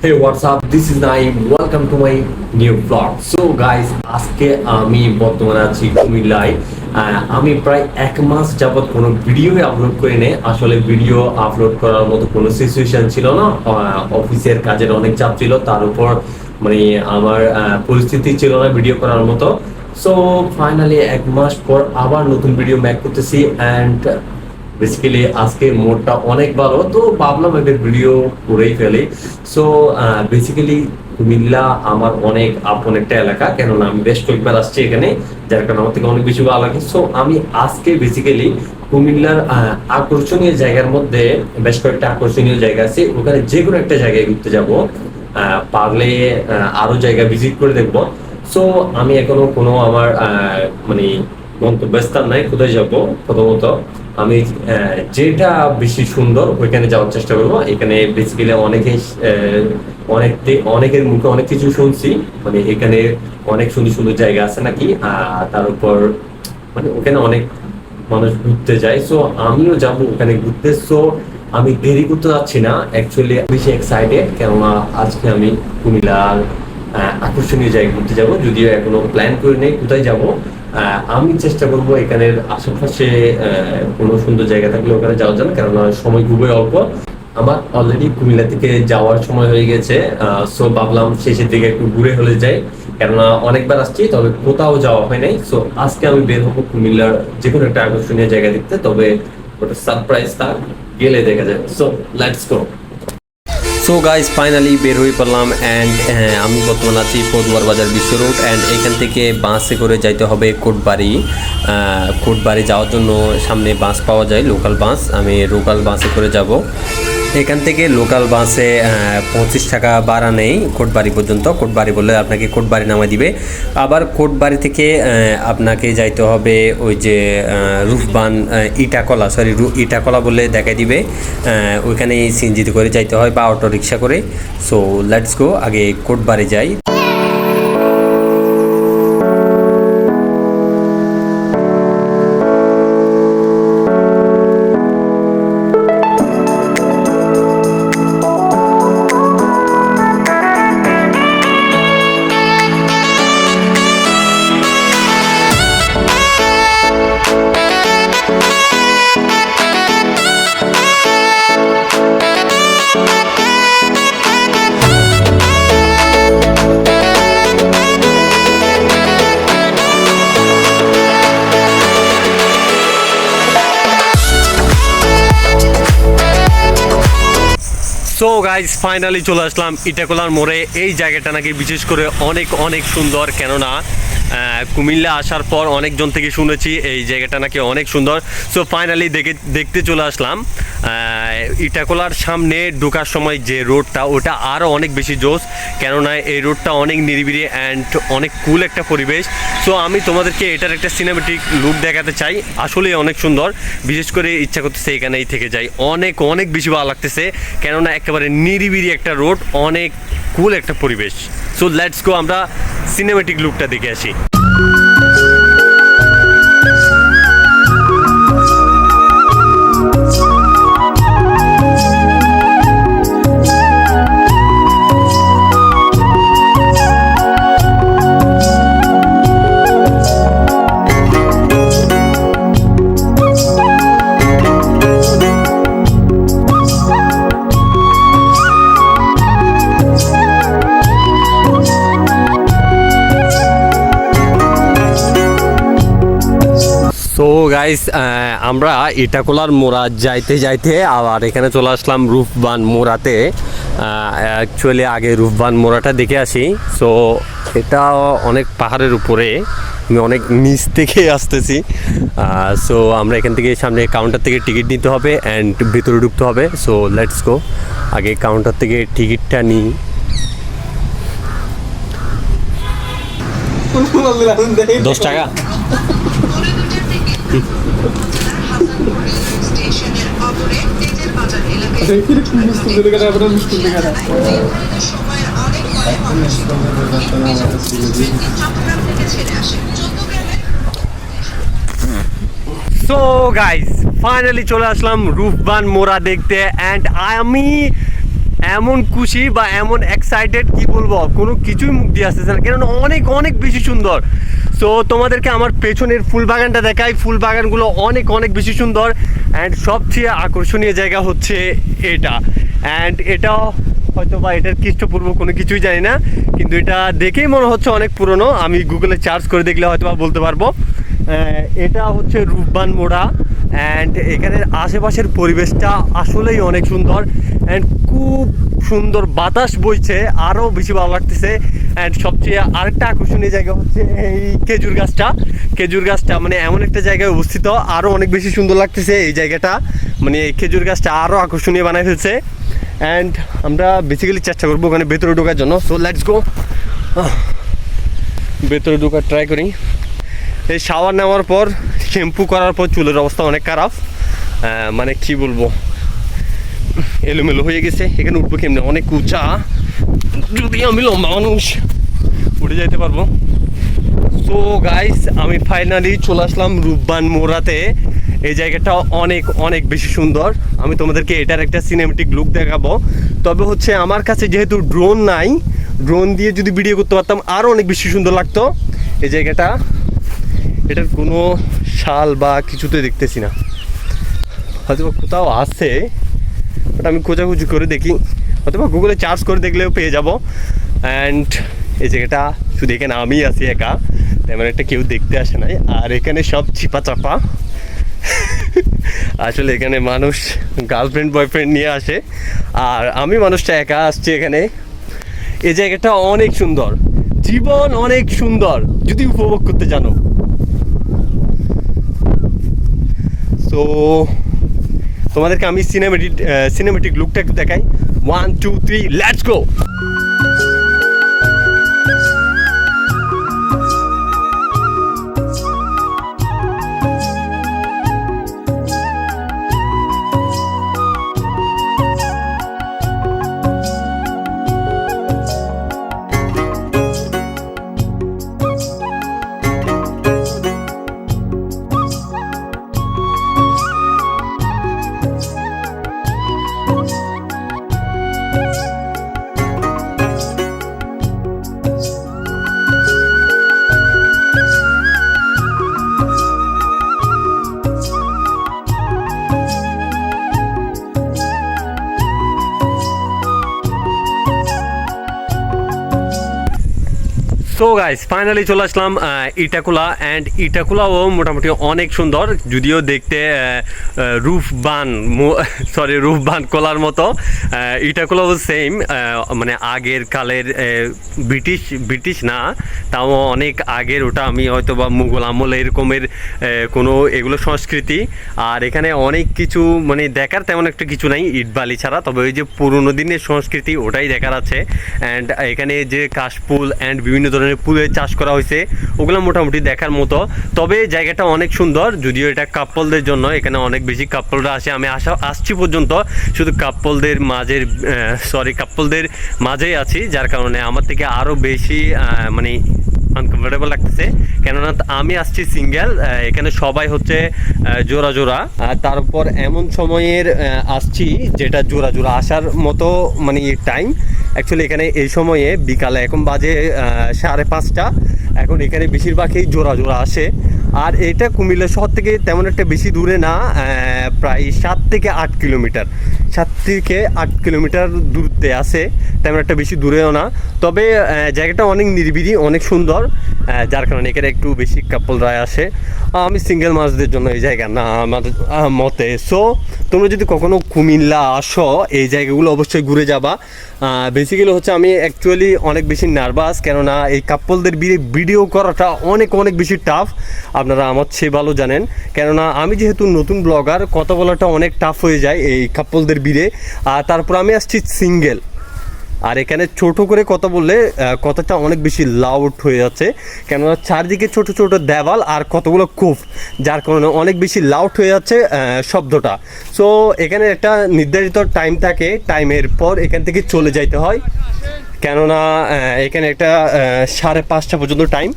Hey, what's up? This is Naeem. Welcome to my new vlog. So guys, আজকে আমি বর্তমানে আছি কুমিল্লায়। আমি প্রায় 1 মাস যাবত কোনো ভিডিও আপলোড করি নাই। আসলে ভিডিও আপলোড করার মতো কোনো সিচুয়েশন ছিল না। অফিসের কাজের অনেক চাপ ছিল, তার উপর মানে আমার পরিস্থিতি ছিল না ভিডিও করার মতো। সো ফাইনালি 1 মাস পর আবার নতুন ভিডিও মেক করতেছি অ্যান্ড বেসিক্যালি আজকে মোডটা অনেক ভালো, তো ভাবলাম একটা ভিডিও করেই ফেলি। সো বেসিক্যালি কুমিল্লা আমার অনেক আপন একটা এলাকা, কেননা আমি বেশ কয়েকবার আসছি এখানে, যার কারণে আমার থেকে অনেক বেশি ভালো লাগে। সো আমি আজকে বেসিক্যালি কুমিল্লার আকর্ষণীয় জায়গার মধ্যে বেশ কয়েকটা আকর্ষণীয় জায়গা আছে, ওখানে যে কোনো একটা জায়গায় ঘুরতে যাব, পারলে আরো জায়গা ভিজিট করে দেখবো। সো আমি এখনো কোনো আমার মানে গন্তব্যস্থান নাই কোথায় যাবো। প্রথমত আমি যেটা বেশি সুন্দর ওইখানে যাওয়ার চেষ্টা করবো। এখানে বেসিক্যালি অনেকের মুখে অনেক কিছু শুনছি, মানে এখানে অনেক সুন্দর সুন্দর জায়গা আছে নাকি, তার উপর মানে ওখানে অনেক মানুষ ঘুরতে যায়। সো আমিও যাবো ওখানে ঘুরতে। সো আমি দেরি করতে যাচ্ছি না, অ্যাকচুয়ালি বেশি এক্সাইটেড, কেননা আজকে আমি কুমিল্লার আকর্ষণীয় জায়গা ঘুরতে যাব, যদিও এখনো প্ল্যান করে নেই কোথায় যাব। আমি চেষ্টা করব এখানের আশেপাশে কোনো সুন্দর জায়গা থাকলে ওখানে যাওয়ার জন্য, কেননা সময় খুবই অল্প। আমার অলরেডি কুমিল্লা থেকে যাওয়ার সময় হয়ে গেছে। সো ভাবলাম শেষের দিকে একটু ঘুরে হলে যাই, কেননা অনেকবার আসছি তবে কোথাও যাওয়া হয় নাই। সো আজকে আমি বের হবো কুমিল্লার যে কোনো একটা আকর্ষণীয় জায়গা দেখতে, তবে ওটা সারপ্রাইজ থাক, গেলে দেখা যাবে। So let's go. So guys finally বের হয়ে পড়লাম অ্যান্ড আমি বর্তমানে আছি পদুয়ার বাজার বিশ্ব রোড অ্যান্ড এখান থেকে বাসে করে যাইতে হবে কোটবাড়ি। কোটবাড়ি যাওয়ার জন্য সামনে বাস পাওয়া যায়, লোকাল বাস। আমি লোকাল বাসে করে যাব। এখান থেকে লোকাল বাসে 25 টাকা ভাড়া নেই কোটবাড়ি পর্যন্ত। কোটবাড়ি বললে আপনাকে কোটবাড়ি নামায় দিবে। আবার কোটবাড়ি থেকে আপনাকে যাইতে হবে ওই যে রূপবান ইটাকলা বলে দেখাই দিবে, ওইখানে সিএনজিতে করে যাইতে হয় বা অটো রিক্সা করে। সো লেটস গো, আগে কোটবাড়ি যাই। সো গাইজ ফাইনালি চলে আসলাম ইটাকলার মোড়ে। এই জায়গাটা নাকি বিশেষ করে অনেক অনেক সুন্দর, কেননা কুমিল্লা আসার পর অনেকজন থেকে শুনেছি এই জায়গাটা নাকি অনেক সুন্দর। সো ফাইনালি দেখতে চলে আসলাম। ইটাকলার সামনে ঢোকার সময় যে রোডটা, ওটা আরও অনেক বেশি জোস, কেননা এই রোডটা অনেক নিরিবিলি অ্যান্ড অনেক কুল একটা পরিবেশ। সো আমি তোমাদেরকে এটার একটা সিনেমেটিক লুক দেখাতে চাই, আসলেই অনেক সুন্দর। বিশেষ করে ইচ্ছা করতেছে এখানেই থেকে যাই, অনেক অনেক বেশি ভালো লাগতেছে, কেননা একেবারে নিরিবিলি একটা রোড, অনেক কুল একটা পরিবেশ। সো লেটস গো, আমরা সিনেমেটিক লুকটা দেখে আসি। সো গাইস আমরা ইটাকলার মোড়া যাইতে যাইতে আবার এখানে চলে আসলাম রূপবান মোড়াতে। অ্যাকচুয়ালি আগে রূপবান মোড়াটা দেখে আসি। সো এটা অনেক পাহাড়ের উপরে, আমি অনেক নিচ থেকে আসতেছি। সো আমরা এখান থেকে সামনে কাউন্টার থেকে টিকিট নিতে হবে অ্যান্ড ভিতরে ঢুকতে হবে। সো লেটস গো, আগে কাউন্টার থেকে টিকিটটা নিই। $10 সো গাইস ফাইনালি চলে আসলাম রূপবান মোড়া দেখতে, অ্যান্ড আমি এমন খুশি বা এমন এক্সাইটেড কি বলবো, কোনো কিছুই মুখ দিয়ে আসতেছে না, কেননা অনেক অনেক বেশি সুন্দর। সো তোমাদেরকে আমার পেছনের ফুল বাগানটা দেখাই। ফুল বাগানগুলো অনেক অনেক বেশি সুন্দর অ্যান্ড সবচেয়ে আকর্ষণীয় জায়গা হচ্ছে এটা। অ্যান্ড এটা হয়তো বা এটার খ্রিস্টপূর্ব কোনো কিছুই জানি না, কিন্তু এটা দেখেই মনে হচ্ছে অনেক পুরনো। আমি গুগলে সার্চ করে দেখলে হয়তো বা বলতে পারবো। এটা হচ্ছে রূপবান মোড়া অ্যান্ড এখানের আশেপাশের পরিবেশটা আসলেই অনেক সুন্দর অ্যান্ড খুব সুন্দর বাতাস বইছে, আরও বেশি ভালো লাগতেছে। অ্যান্ড সবচেয়ে আরেকটা আকর্ষণীয় জায়গা হচ্ছে এই খেজুর গাছটা। খেজুর গাছটা মানে এমন একটা জায়গায় অবস্থিত, আরও অনেক বেশি সুন্দর লাগতেছে এই জায়গাটা। মানে এই খেজুর গাছটা আরও আকর্ষণীয় বানায় ফেলছে। অ্যান্ড আমরা বেসিক্যালি চেষ্টা করবো ওখানে ভেতরে ঢোকার জন্য। সো লেটস গো, ভেতরে ঢোকার ট্রাই করি। এই শাওয়ার নেওয়ার পর, শ্যাম্পু করার পর চুলের অবস্থা অনেক খারাপ, মানে কি বলবো, এলোমেলো হয়ে গেছে। এখানে উঠবো কেমনে, অনেক উঁচা, যদি আমি লম্বা মানুষ উঠে যাইতে পারবো। সো গাইস, আমি ফাইনালি চলে আসলাম রূপবান মোড়াতে। এই জায়গাটা অনেক অনেক বেশি সুন্দর। আমি তোমাদেরকে এটার একটা সিনেমেটিক লুক দেখাবো। তবে হচ্ছে আমার কাছে যেহেতু ড্রোন নাই, ড্রোন দিয়ে যদি ভিডিও করতে পারতাম আরও অনেক বেশি সুন্দর লাগতো এই জায়গাটা। এটার কোনো শাল বা কিছুতে দেখতেছি না, হয়তো কোথাও আছে, বাট আমি খোঁজাখুঁজি করে দেখি, হয়তো বা গুগলে সার্চ করে দেখলেও পেয়ে যাব। অ্যান্ড এই জায়গাটা শুধু এখানে আমি আছি একা, তেমন একটা কেউ দেখতে আসে নাই। আর এখানে সব চিপা চাপা, আসলে এখানে মানুষ গার্লফ্রেন্ড বয়ফ্রেন্ড নিয়ে আসে, আর আমি মানুষটা একা আসছি এখানে। এই জায়গাটা অনেক সুন্দর, জীবন অনেক সুন্দর যদি উপভোগ করতে জানো। তো তোমাদেরকে আমি সিনেমেটিক লুকটা একটু দেখাই। 1 2 3 let's go. So guys, finally চলে আসলাম ইটাকুলা। অ্যান্ড ইটাকুলাও মোটামুটি অনেক সুন্দর, যদিও দেখতে রূপবান কোলার মতো। ইটাকুলাও সেম, মানে আগের কালের ব্রিটিশ না, তাও অনেক আগের। ওটা আমি হয়তো বা মুঘল আমল এরকমের কোনো এগুলো সংস্কৃতি। আর এখানে অনেক কিছু মানে দেখার তেমন একটা কিছু নাই ইটবালি ছাড়া, তবে ওই যে পুরোনো দিনের সংস্কৃতি ওটাই দেখার আছে। অ্যান্ড এখানে যে কাশফুল অ্যান্ড বিভিন্ন ধরনের ফুলের চাষ করা হয়েছে, ওগুলো মোটামুটি দেখার মতো। তবে জায়গাটা অনেক সুন্দর, যদিও এটা কাপলদের জন্য, এখানে অনেক বেশি কাপলরা আসে। আমি আসছি পর্যন্ত শুধু কাপলদের মাঝেই আছি, যার কারণে আমার থেকে আরও বেশি মানে আনকমফোর্টেবল লাগতেছে, কেননা আমি আসছি সিঙ্গেল, এখানে সবাই হচ্ছে জোড়া জোড়া। তারপর এমন সময়ের আসছি যেটা জোড়া জোড়া আসার মতো মানে টাইম। অ্যাকচুয়ালি এখানে এই সময়ে বিকালে, এখন বাজে 5:30, এখন এখানে বেশিরভাগই জোড়া জোড়া আসে। আর এটা কুমিল্লা শহর থেকে তেমন একটা বেশি দূরে না, প্রায় 7 থেকে 8 কিলোমিটার, 7 থেকে 8 কিলোমিটার দূরত্বে আছে, তেমন একটা বেশি দূরেও না। তবে জায়গাটা অনেক নিরিবিলি, অনেক সুন্দর, যার কারণে এখানে একটু বেশি কাপলরা আসে। আমি সিঙ্গেল মানুষদের জন্য এই জায়গা না আমার মতে। সো তোমরা যদি কখনো কুমিল্লা আসো, এই জায়গাগুলো অবশ্যই ঘুরে যাবা। বেসিক্যালি হচ্ছে আমি অ্যাকচুয়ালি অনেক বেশি নার্ভাস, কেননা এই কাপলদের ভিডিও করাটা অনেক অনেক বেশি টাফ, আপনারা আমার চেয়ে ভালো জানেন। কেননা আমি যেহেতু নতুন ব্লগার, কথা বলাটা অনেক টাফ হয়ে যায় এই কাপলদের ভিড়ে। আর তারপর আমি আসছি সিঙ্গেল, আর এখানে ছোট করে কথা বললে কথাটা অনেক বেশি লাউড হয়ে যাচ্ছে, কেননা চারদিকে ছোট ছোট দেওয়াল আর কতগুলো কূপ, যার কারণে অনেক বেশি লাউড হয়ে যাচ্ছে শব্দটা। সো এখানে একটা নির্ধারিত টাইম থাকে, টাইমের পর এখান থেকে চলে যাইতে হয়, কেননা এখানে একটা 5:30 পর্যন্ত টাইম।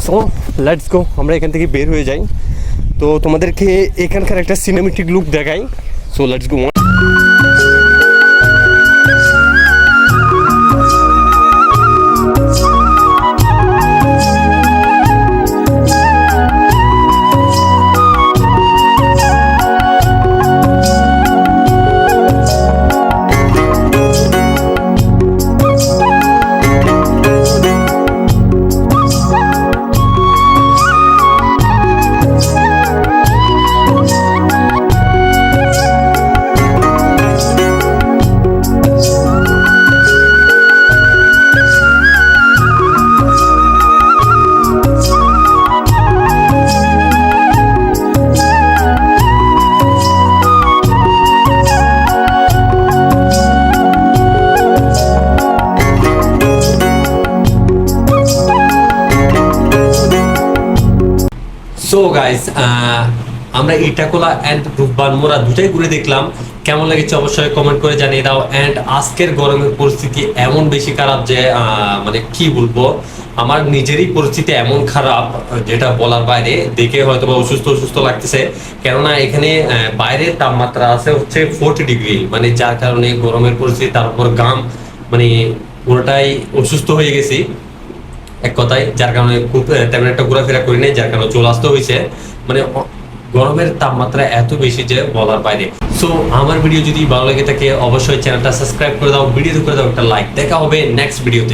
সো লেটস গো, আমরা এখান থেকে বের হয়ে যাই। তো তোমাদেরকে এখানকার একটা সিনেমেটিক লুক দেখাই। So let's go. So guys, আমরা ইটাকোলা এন্ড রূপবান মোড়া দুটাই ঘুরে দেখলাম। কেমন লেগেছে অবশ্যই কমেন্ট করে জানিয়ে দাও। এন্ড আজকের গরমের পরিস্থিতি এমন বেশি খারাপ যে মানে কি বলবো, আমার নিজেরই পরিস্থিতি এমন খারাপ যেটা বলার বাইরে। দেখে হয়তো বা অসুস্থ অসুস্থ লাগতেছে, কেননা এখানে বাইরের তাপমাত্রা আছে হচ্ছে 40 ডিগ্রি, মানে যার কারণে গরমের পরিস্থিতি, তার উপর ঘাম, মানে পুরোটাই অসুস্থ হয়ে গেছি এক কথায়। যার কারণে খুব তেমন একটা ঘোরাফেরা করি নাই, যার কারণে চলে আসতে হয়েছে। মানে গরমের তাপমাত্রা এত বেশি যে বলার বাইরে। সো আমার ভিডিও যদি ভালো লেগে থাকে অবশ্যই চ্যানেলটা সাবস্ক্রাইব করে দাও, ভিডিওতে করে দাও একটা লাইক। দেখা হবে নেক্সট ভিডিওতে।